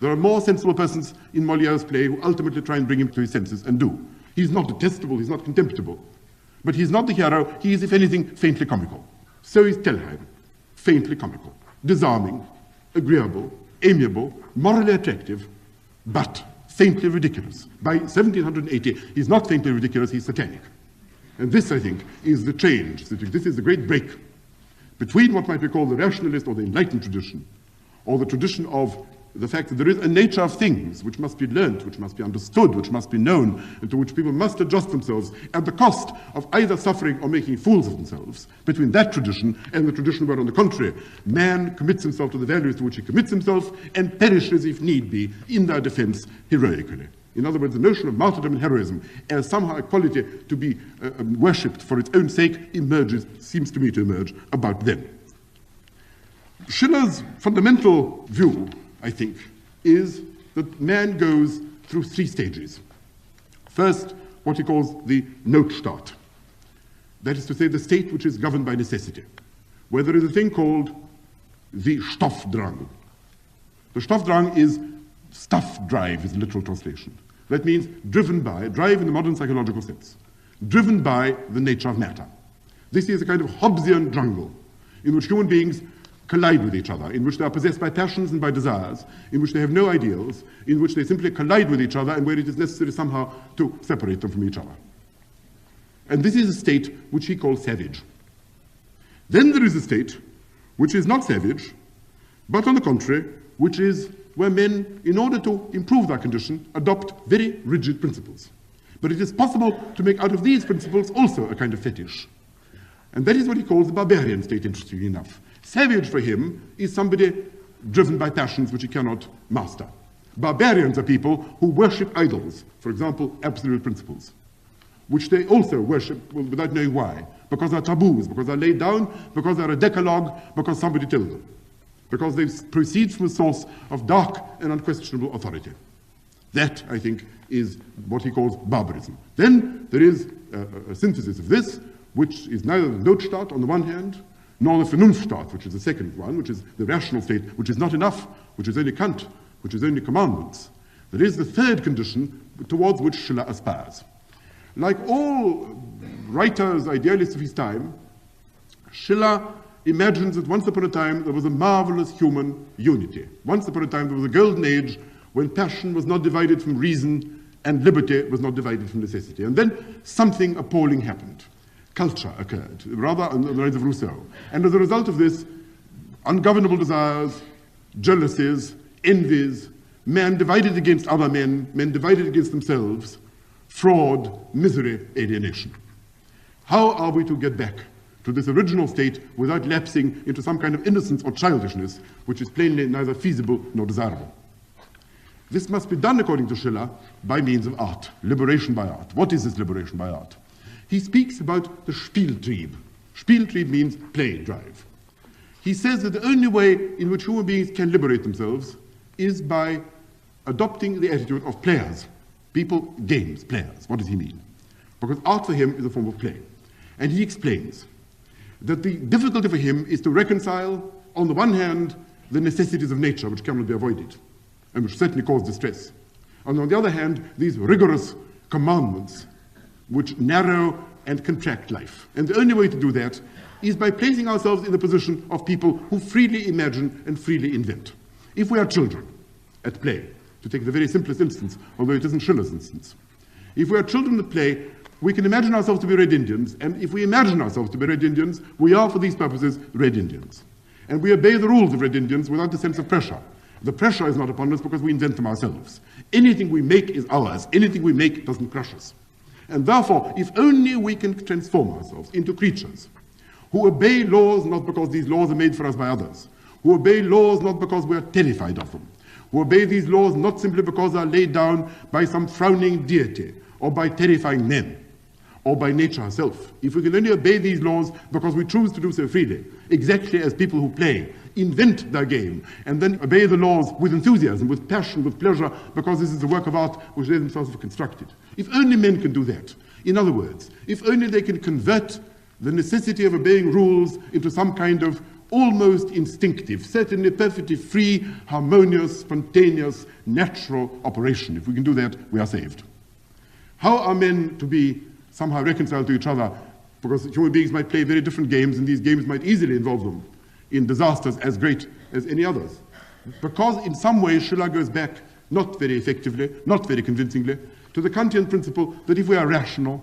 There are more sensible persons in Molière's play who ultimately try and bring him to his senses and do. He's not detestable, he's not contemptible. But he's not the hero, he is, if anything, faintly comical. So is Telheim, faintly comical, disarming, agreeable, amiable, morally attractive, but faintly ridiculous. By 1780, he's not faintly ridiculous, he's satanic. And this, I think, is the change. This is the great break between what might be called the rationalist or the enlightened tradition, or the tradition of the fact that there is a nature of things which must be learnt, which must be understood, which must be known, and to which people must adjust themselves at the cost of either suffering or making fools of themselves, between that tradition and the tradition where, on the contrary, man commits himself to the values to which he commits himself and perishes, if need be, in their defense heroically. In other words, the notion of martyrdom and heroism as somehow a quality to be worshipped for its own sake emerges, seems to me to emerge, about then. Schiller's fundamental view, I think, is that man goes through three stages. First, what he calls the Notstaat. That is to say, the state which is governed by necessity, where there is a thing called the Stoffdrang. The Stoffdrang is stuff drive, is the literal translation. That means driven by, drive in the modern psychological sense, driven by the nature of matter. This is a kind of Hobbesian jungle in which human beings collide with each other, in which they are possessed by passions and by desires, in which they have no ideals, in which they simply collide with each other and where it is necessary somehow to separate them from each other. And this is a state which he calls savage. Then there is a state which is not savage, but on the contrary, which is where men, in order to improve their condition, adopt very rigid principles. But it is possible to make out of these principles also a kind of fetish. And that is what he calls the barbarian state, interestingly enough. Savage for him is somebody driven by passions which he cannot master. Barbarians are people who worship idols, for example, absolute principles, which they also worship without knowing why, because they're taboos, because they're laid down, because they're a decalogue, because somebody tells them, because they proceed from a source of dark and unquestionable authority. That, I think, is what he calls barbarism. Then there is a synthesis of this, which is neither the Notstaat on the one hand, nor the Vernunftstaat, which is the second one, which is the rational state, which is not enough, which is only Kant, which is only commandments. There is the third condition towards which Schiller aspires. Like all writers, idealists of his time, Schiller imagines that once upon a time there was a marvelous human unity. Once upon a time there was a golden age when passion was not divided from reason and liberty was not divided from necessity. And then something appalling happened. Culture occurred, rather on the lines of Rousseau. And as a result of this, ungovernable desires, jealousies, envies, men divided against other men, men divided against themselves, fraud, misery, alienation. How are we to get back to this original state without lapsing into some kind of innocence or childishness, which is plainly neither feasible nor desirable? This must be done, according to Schiller, by means of art, liberation by art. What is this liberation by art? He speaks about the Spieltrieb. Spieltrieb means play drive. He says that the only way in which human beings can liberate themselves is by adopting the attitude of players. People, games, players. What does he mean? Because art for him is a form of play. And he explains that the difficulty for him is to reconcile, on the one hand, the necessities of nature, which cannot be avoided, and which certainly cause distress. And on the other hand, these rigorous commandments, which narrow and contract life. And the only way to do that is by placing ourselves in the position of people who freely imagine and freely invent. If we are children at play, to take the very simplest instance, although it isn't Schiller's instance, if we are children at play, we can imagine ourselves to be Red Indians, and if we imagine ourselves to be Red Indians, we are, for these purposes, Red Indians. And we obey the rules of Red Indians without the sense of pressure. The pressure is not upon us because we invent them ourselves. Anything we make is ours. Anything we make doesn't crush us. And therefore, if only we can transform ourselves into creatures who obey laws not because these laws are made for us by others, who obey laws not because we are terrified of them, who obey these laws not simply because they are laid down by some frowning deity or by terrifying men or by nature herself. If we can only obey these laws because we choose to do so freely, exactly as people who play invent their game and then obey the laws with enthusiasm, with passion, with pleasure, because this is the work of art which they themselves have constructed. If only men can do that. In other words, if only they can convert the necessity of obeying rules into some kind of almost instinctive, certainly perfectly free, harmonious, spontaneous, natural operation. If we can do that, we are saved. How are men to be somehow reconciled to each other? Because human beings might play very different games, and these games might easily involve them in disasters as great as any others. Because in some ways Schiller goes back, not very effectively, not very convincingly, to the Kantian principle that if we are rational,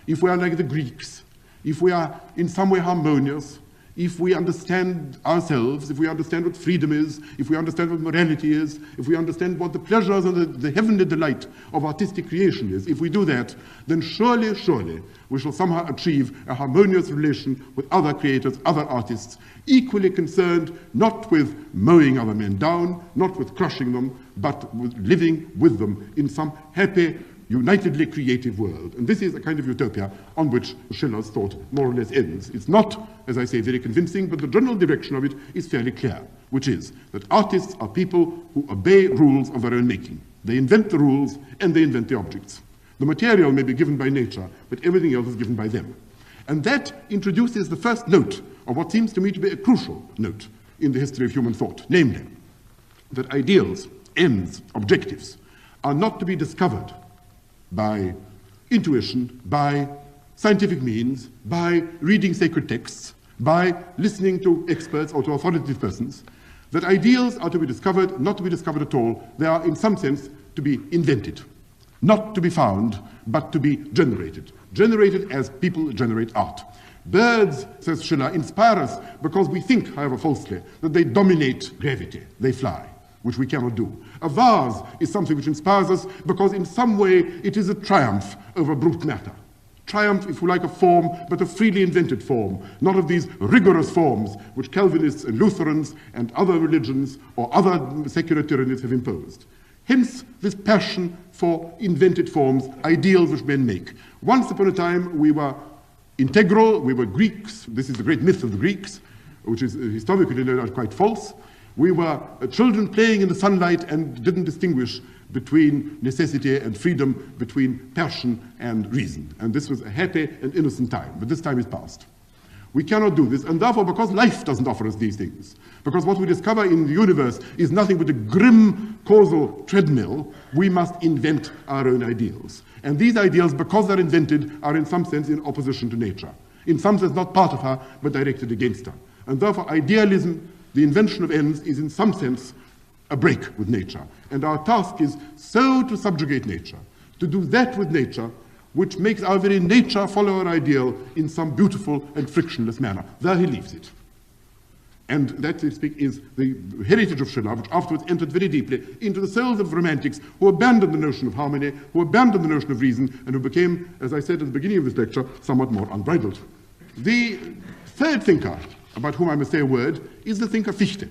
if we are like the Greeks, if we are in some way harmonious, if we understand ourselves, if we understand what freedom is, if we understand what morality is, if we understand what the pleasures and the heavenly delight of artistic creation is, if we do that, then surely, surely we shall somehow achieve a harmonious relation with other creators, other artists, equally concerned not with mowing other men down, not with crushing them, but with living with them in some happy, unitedly creative world. And this is a kind of utopia on which Schiller's thought more or less ends. It's not, as I say, very convincing, but the general direction of it is fairly clear, which is that artists are people who obey rules of their own making. They invent the rules and they invent the objects. The material may be given by nature, but everything else is given by them. And that introduces the first note of what seems to me to be a crucial note in the history of human thought, namely, that ideals, ends, objectives are not to be discovered by intuition, by scientific means, by reading sacred texts, by listening to experts or to authoritative persons, that ideals are to be discovered, not to be discovered at all. They are, in some sense, to be invented, not to be found, but to be generated. Generated as people generate art. Birds, says Schiller, inspire us because we think, however falsely, that they dominate gravity, they fly, which we cannot do. A vase is something which inspires us because in some way it is a triumph over brute matter. Triumph, if you like, of form, but a freely invented form, not of these rigorous forms which Calvinists and Lutherans and other religions or other secular tyrannies have imposed. Hence, this passion for invented forms, ideals which men make. Once upon a time, we were integral, we were Greeks. This is the great myth of the Greeks, which is historically no doubt quite false. We were children playing in the sunlight and didn't distinguish between necessity and freedom, between passion and reason. And this was a happy and innocent time, but this time is past. We cannot do this, and therefore, because life doesn't offer us these things, because what we discover in the universe is nothing but a grim causal treadmill, we must invent our own ideals. And these ideals, because they're invented, are in some sense in opposition to nature. In some sense not part of her, but directed against her. And therefore, idealism, the invention of ends, is in some sense a break with nature. And our task is so to subjugate nature, to do that with nature which makes our very nature follow our ideal in some beautiful and frictionless manner. There he leaves it. And that, so to speak, is the heritage of Schiller, which afterwards entered very deeply into the souls of romantics who abandoned the notion of harmony, who abandoned the notion of reason, and who became, as I said at the beginning of this lecture, somewhat more unbridled. The third thinker, about whom I must say a word, is the thinker Fichte,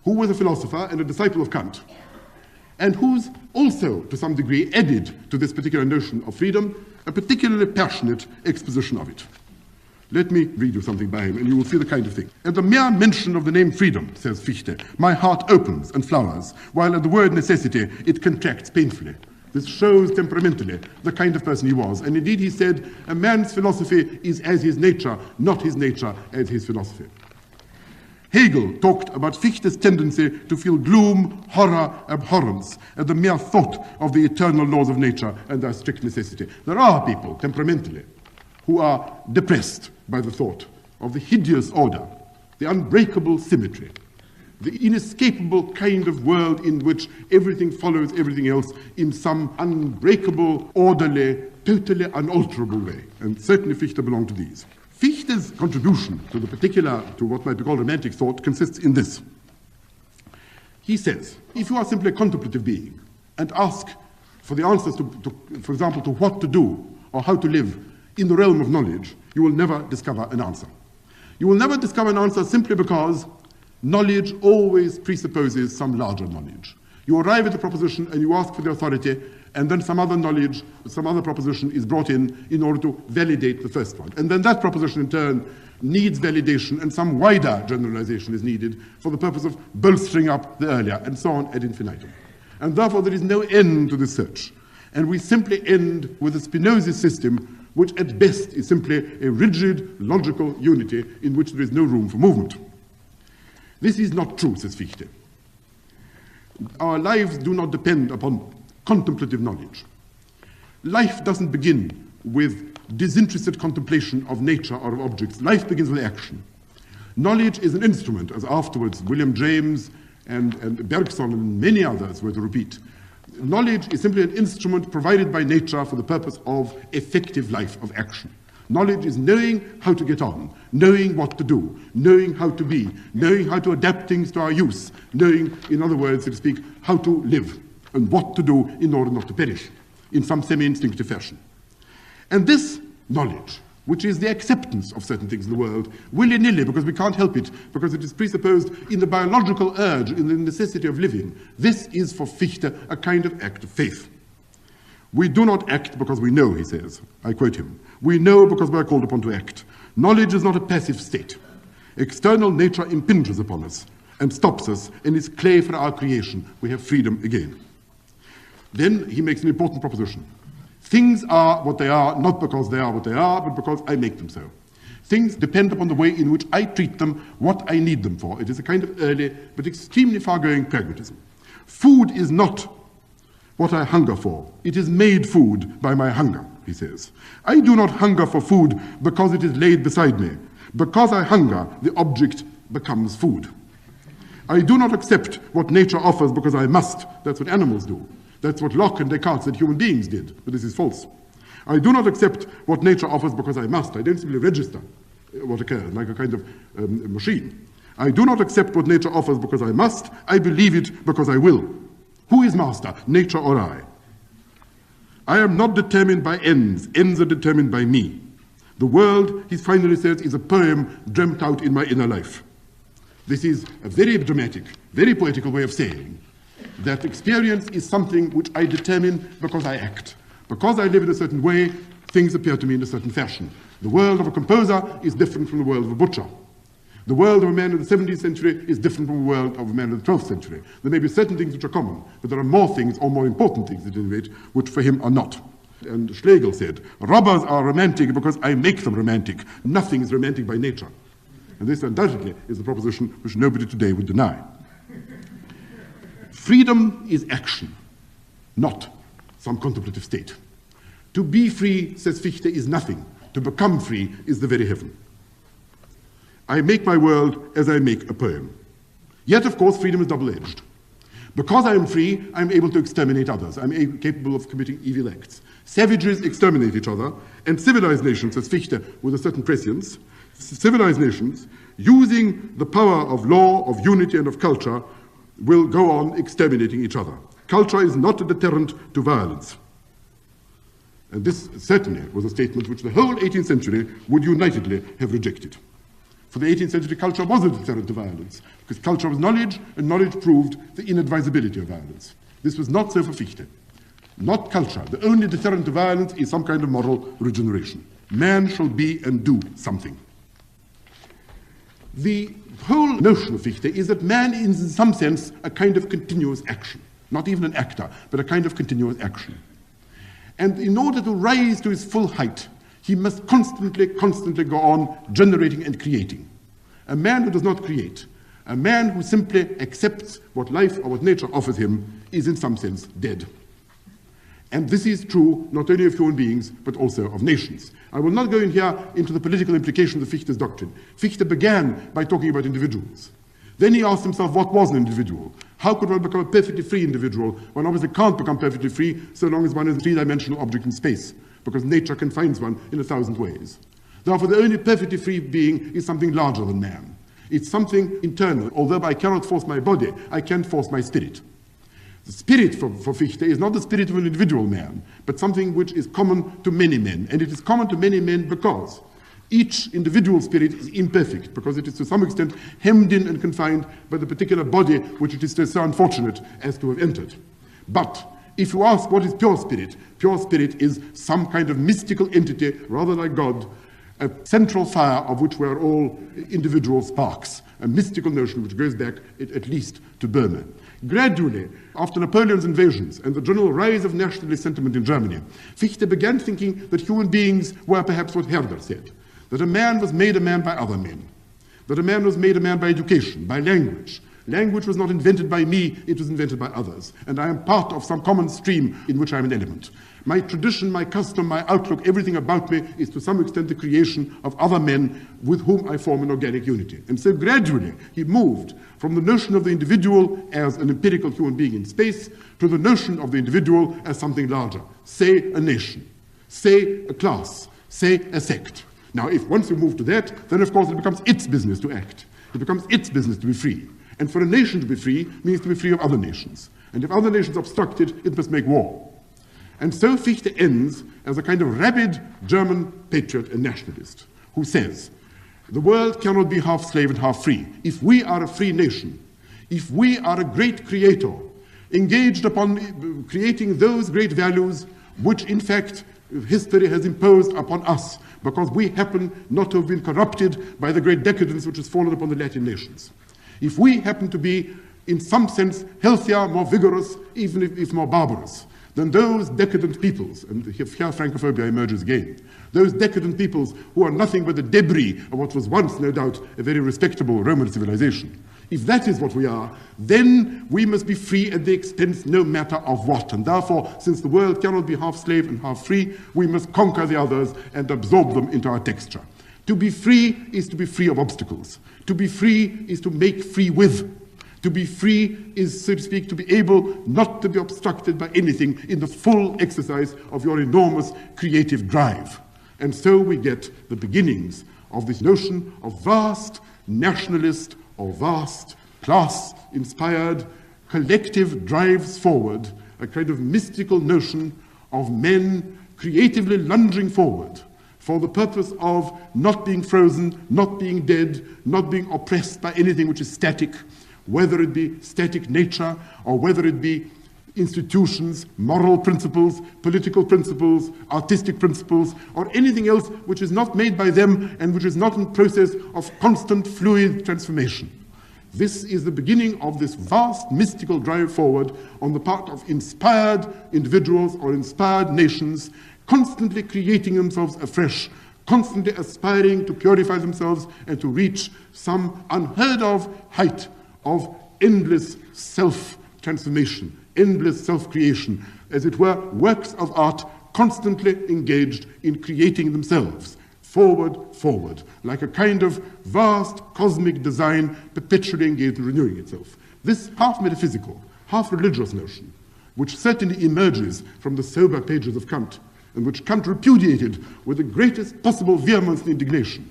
who was a philosopher and a disciple of Kant, and who's also, to some degree, added to this particular notion of freedom a particularly passionate exposition of it. Let me read you something by him, and you will see the kind of thing. At the mere mention of the name freedom, says Fichte, my heart opens and flowers, while at the word necessity, it contracts painfully. This shows temperamentally the kind of person he was. And indeed, he said, a man's philosophy is as his nature, not his nature as his philosophy. Hegel talked about Fichte's tendency to feel gloom, horror, abhorrence at the mere thought of the eternal laws of nature and their strict necessity. There are people, temperamentally, who are depressed by the thought of the hideous order, the unbreakable symmetry, the inescapable kind of world in which everything follows everything else in some unbreakable, orderly, totally unalterable way. And certainly Fichte belonged to these. Fichte's contribution to the particular, to what might be called romantic thought, consists in this. He says, if you are simply a contemplative being and ask for the answers to, for example, to what to do or how to live in the realm of knowledge, you will never discover an answer. You will never discover an answer simply because knowledge always presupposes some larger knowledge. You arrive at a proposition and you ask for the authority, and then some other knowledge, some other proposition is brought in order to validate the first one. And then that proposition in turn needs validation, and some wider generalization is needed for the purpose of bolstering up the earlier, and so on ad infinitum. And therefore there is no end to this search. And we simply end with a Spinozist system, which at best is simply a rigid, logical unity in which there is no room for movement. This is not true, says Fichte. Our lives do not depend upon contemplative knowledge. Life doesn't begin with disinterested contemplation of nature or of objects. Life begins with action. Knowledge is an instrument, as afterwards William James and Bergson and many others were to repeat. Knowledge is simply an instrument provided by nature for the purpose of effective life, of action. Knowledge is knowing how to get on, knowing what to do, knowing how to be, knowing how to adapt things to our use, knowing, in other words, so to speak, how to live and what to do in order not to perish in some semi-instinctive fashion. And this knowledge, which is the acceptance of certain things in the world, willy-nilly, because we can't help it, because it is presupposed in the biological urge, in the necessity of living, this is for Fichte a kind of act of faith. We do not act because we know, he says. I quote him. We know because we are called upon to act. Knowledge is not a passive state. External nature impinges upon us and stops us and is clay for our creation. We have freedom again. Then he makes an important proposition. Things are what they are, not because they are what they are, but because I make them so. Things depend upon the way in which I treat them, what I need them for. It is a kind of early but extremely far-going pragmatism. Food is not what I hunger for. It is made food by my hunger, he says. I do not hunger for food because it is laid beside me. Because I hunger, the object becomes food. I do not accept what nature offers because I must. That's what animals do. That's what Locke and Descartes said human beings did, but this is false. I do not accept what nature offers because I must. I don't simply register what occurs, like a kind of machine. I do not accept what nature offers because I must. I believe it because I will. Who is master, nature or I? I am not determined by ends. Ends are determined by me. The world, he finally says, is a poem dreamt out in my inner life. This is a very dramatic, very poetical way of saying that experience is something which I determine because I act. Because I live in a certain way, things appear to me in a certain fashion. The world of a composer is different from the world of a butcher. The world of a man of the 17th century is different from the world of a man of the 12th century. There may be certain things which are common, but there are more things, or more important things at any rate, which for him are not. And Schlegel said, robbers are romantic because I make them romantic. Nothing is romantic by nature. And this undoubtedly is a proposition which nobody today would deny. Freedom is action, not some contemplative state. To be free, says Fichte, is nothing. To become free is the very heaven. I make my world as I make a poem. Yet, of course, freedom is double-edged. Because I am free, I'm able to exterminate others. I'm capable of committing evil acts. Savages exterminate each other, and civilized nations, says Fichte, with a certain prescience, civilized nations, using the power of law, of unity, and of culture, will go on exterminating each other. Culture is not a deterrent to violence. And this certainly was a statement which the whole 18th century would unitedly have rejected. For the 18th century, culture was a deterrent to violence, because culture was knowledge, and knowledge proved the inadvisability of violence. This was not so for Fichte. Not culture. The only deterrent to violence is some kind of moral regeneration. Man shall be and do something. The whole notion of Fichte is that man is, in some sense, a kind of continuous action. Not even an actor, but a kind of continuous action. And in order to rise to his full height, he must constantly go on generating and creating. A man who does not create, a man who simply accepts what life or what nature offers him, is in some sense dead. And this is true not only of human beings, but also of nations. I will not go in here into the political implications of Fichte's doctrine. Fichte began by talking about individuals. Then he asked himself, what was an individual? How could one become a perfectly free individual? One obviously can't become perfectly free so long as one is a three-dimensional object in space, because nature confines one in 1,000 ways. Therefore, the only perfectly free being is something larger than man. It's something internal. Although I cannot force my body, I can force my spirit. The spirit for Fichte is not the spirit of an individual man, but something which is common to many men. And it is common to many men because Each individual spirit is imperfect because it is to some extent hemmed in and confined by the particular body which it is so unfortunate as to have entered. But if you ask what is pure spirit is some kind of mystical entity, rather like God, a central fire of which we are all individual sparks, a mystical notion which goes back at least to Burma. Gradually, after Napoleon's invasions and the general rise of nationalist sentiment in Germany, Fichte began thinking that human beings were perhaps what Herder said, that a man was made a man by other men, that a man was made a man by education, by language. Language was not invented by me, it was invented by others, and I am part of some common stream in which I am an element. My tradition, my custom, my outlook, everything about me is to some extent the creation of other men with whom I form an organic unity. And so gradually he moved from the notion of the individual as an empirical human being in space to the notion of the individual as something larger, say a nation, say a class, say a sect. Now, if once you move to that, then of course it becomes its business to act. It becomes its business to be free. And for a nation to be free means to be free of other nations. And if other nations obstruct it, it must make war. And so Fichte ends as a kind of rabid German patriot and nationalist who says, the world cannot be half slave and half free. If we are a free nation, if we are a great creator, engaged upon creating those great values which in fact history has imposed upon us, because we happen not to have been corrupted by the great decadence which has fallen upon the Latin nations. If we happen to be, in some sense, healthier, more vigorous, even if more barbarous, than those decadent peoples, and here Francophobia emerges again, those decadent peoples who are nothing but the debris of what was once, no doubt, a very respectable Roman civilization. If that is what we are, then we must be free at the expense no matter of what. And therefore, since the world cannot be half slave and half free, we must conquer the others and absorb them into our texture. To be free is to be free of obstacles. To be free is to make free with. To be free is, so to speak, to be able not to be obstructed by anything in the full exercise of your enormous creative drive. And so we get the beginnings of this notion of vast nationalist or vast class-inspired collective drives forward, a kind of mystical notion of men creatively lunging forward for the purpose of not being frozen, not being dead, not being oppressed by anything which is static, whether it be static nature or whether it be institutions, moral principles, political principles, artistic principles, or anything else which is not made by them and which is not in process of constant fluid transformation. This is the beginning of this vast mystical drive forward on the part of inspired individuals or inspired nations, constantly creating themselves afresh, constantly aspiring to purify themselves and to reach some unheard of height of endless self-transformation, endless self-creation, as it were, works of art constantly engaged in creating themselves, forward, like a kind of vast cosmic design perpetually engaged in renewing itself. This half-metaphysical, half-religious notion, which certainly emerges from the sober pages of Kant, and which Kant repudiated with the greatest possible vehemence and indignation,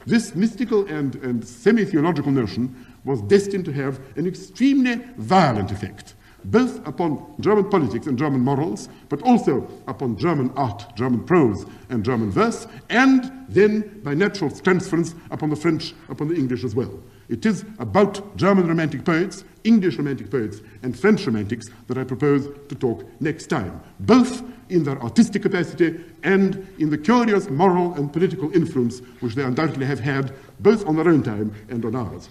this mystical and semi-theological notion was destined to have an extremely violent effect, both upon German politics and German morals, but also upon German art, German prose, and German verse, and then, by natural transference, upon the French, upon the English as well. It is about German romantic poets, English romantic poets, and French romantics that I propose to talk next time, both in their artistic capacity and in the curious moral and political influence which they undoubtedly have had, both on their own time and on ours.